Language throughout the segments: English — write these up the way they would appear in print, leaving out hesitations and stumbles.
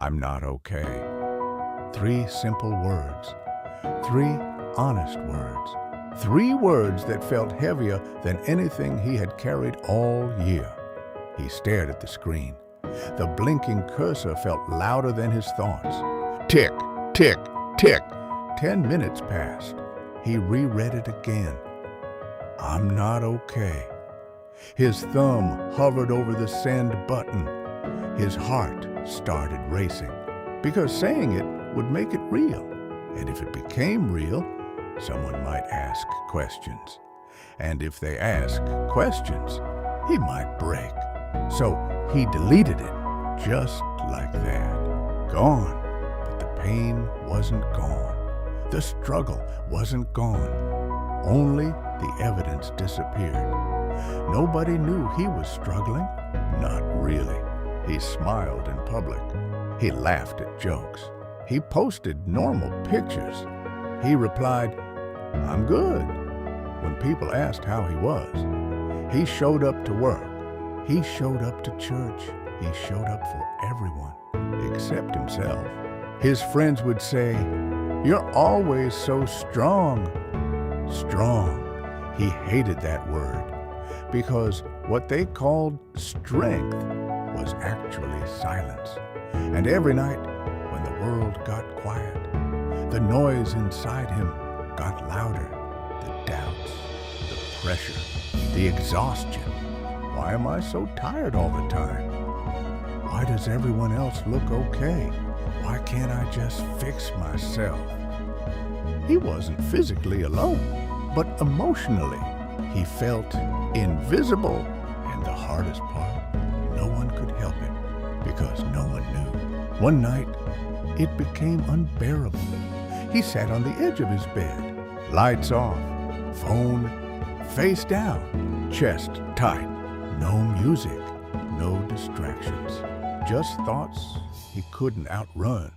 I'm not okay. 3 simple words. 3 honest words. 3 words that felt heavier than anything he had carried all year. He stared at the screen. The blinking cursor felt louder than his thoughts. Tick, tick, tick. 10 minutes passed. He reread it again. I'm not okay. His thumb hovered over the send button. His heart started racing, because saying it would make it real. And if it became real, someone might ask questions. And if they asked questions, he might break. So he deleted it, just like that. Gone. But the pain wasn't gone. The struggle wasn't gone. Only the evidence disappeared. Nobody knew he was struggling. Not really. He smiled in public. He laughed at jokes. He posted normal pictures. He replied, I'm good. When people asked how he was, he showed up to work. He showed up to church. He showed up for everyone, except himself. His friends would say, you're always so strong. Strong. He hated that word, because what they called strength was actually silence. And every night, when the world got quiet, the noise inside him got louder. The doubts, the pressure, the exhaustion. Why am I so tired all the time? Why does everyone else look okay? Why can't I just fix myself? He wasn't physically alone, but emotionally. He felt invisible. And the hardest part, no one could help him, because no one knew. One night, it became unbearable. He sat on the edge of his bed, lights off, phone face down, chest tight, no music, no distractions, just thoughts he couldn't outrun.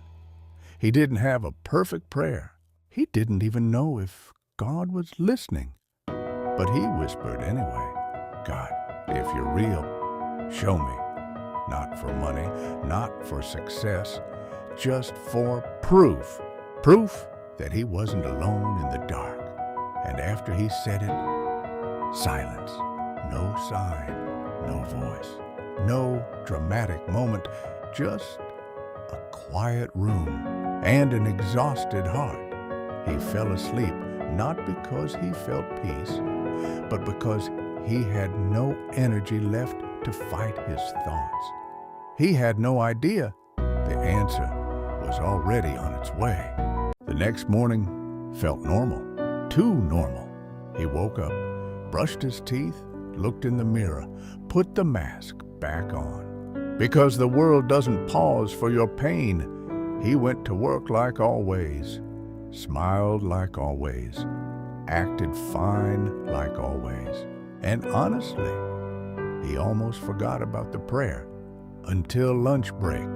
He didn't have a perfect prayer. He didn't even know if God was listening. But he whispered anyway, God, if you're real, show me. Not for money, not for success, just for proof. Proof that he wasn't alone in the dark. And after he said it, silence. No sign, no voice, no dramatic moment, just a quiet room and an exhausted heart. He fell asleep, not because he felt peace, but because he had no energy left to fight his thoughts. He had no idea the answer was already on its way. The next morning felt normal, too normal. He woke up, brushed his teeth, looked in the mirror, put the mask back on. Because the world doesn't pause for your pain, he went to work like always, smiled like always, acted fine like always. And honestly, he almost forgot about the prayer until lunch break.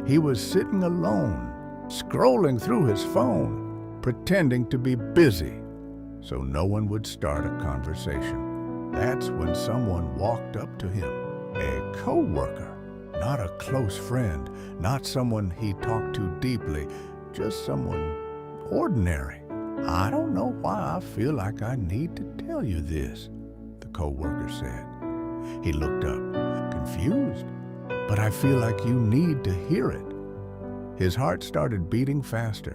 He was sitting alone, scrolling through his phone, pretending to be busy so no one would start a conversation. That's when someone walked up to him, a co-worker, not a close friend, not someone he talked to deeply, just someone ordinary. I don't know why I feel like I need to tell you this, the co-worker said. He looked up, confused, but I feel like you need to hear it. His heart started beating faster.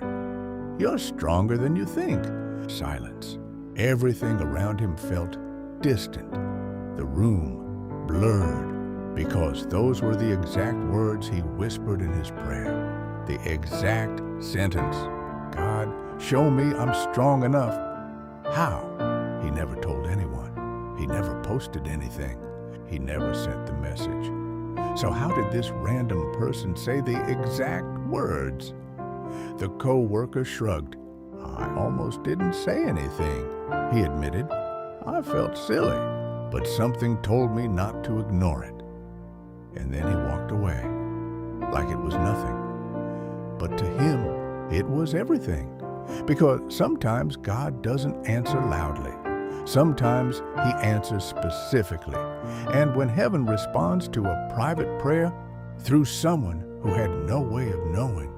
You're stronger than you think. Silence. Everything around him felt distant. The room blurred, because those were the exact words he whispered in his prayer. The exact sentence. God, show me I'm strong enough. How? He never told anyone. He never posted anything. He never sent the message. So how did this random person say the exact words? The co-worker shrugged. I almost didn't say anything, he admitted. I felt silly, but something told me not to ignore it. And then he walked away, like it was nothing. But to him, it was everything. Because sometimes God doesn't answer loudly. Sometimes he answers specifically. And when heaven responds to a private prayer through someone who had no way of knowing.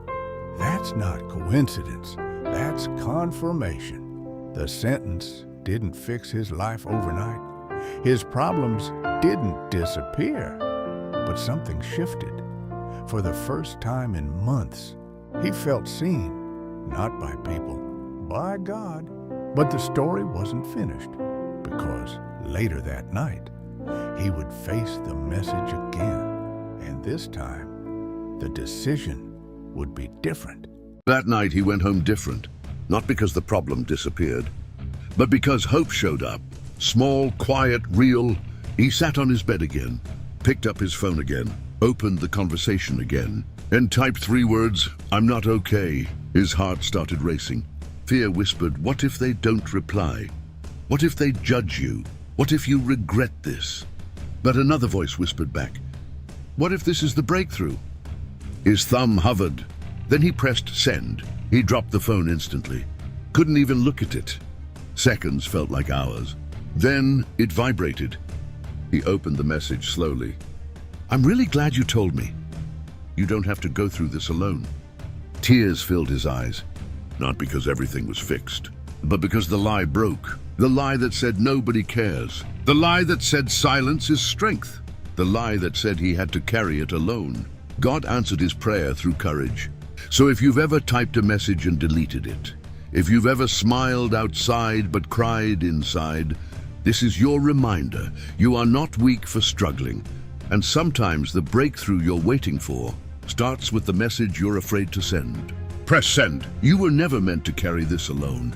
That's not coincidence. That's confirmation. The sentence didn't fix his life overnight. His problems didn't disappear, but something shifted. For the first time in months, he felt seen, not by people, by God. But the story wasn't finished, because later that night, he would face the message again, and this time, the decision would be different. That night he went home different, not because the problem disappeared, but because hope showed up. Small, quiet, real. He sat on his bed again, picked up his phone again, opened the conversation again, and typed 3 words, "I'm not okay." His heart started racing. Fear whispered, what if they don't reply? What if they judge you? What if you regret this? But another voice whispered back, what if this is the breakthrough? His thumb hovered. Then he pressed send. He dropped the phone instantly. Couldn't even look at it. Seconds felt like hours. Then it vibrated. He opened the message slowly. "I'm really glad you told me. You don't have to go through this alone." Tears filled his eyes, not because everything was fixed, but because the lie broke. The lie that said nobody cares. The lie that said silence is strength. The lie that said he had to carry it alone. God answered his prayer through courage. So if you've ever typed a message and deleted it, if you've ever smiled outside but cried inside, this is your reminder. You are not weak for struggling. And sometimes the breakthrough you're waiting for starts with the message you're afraid to send. Press send. You were never meant to carry this alone.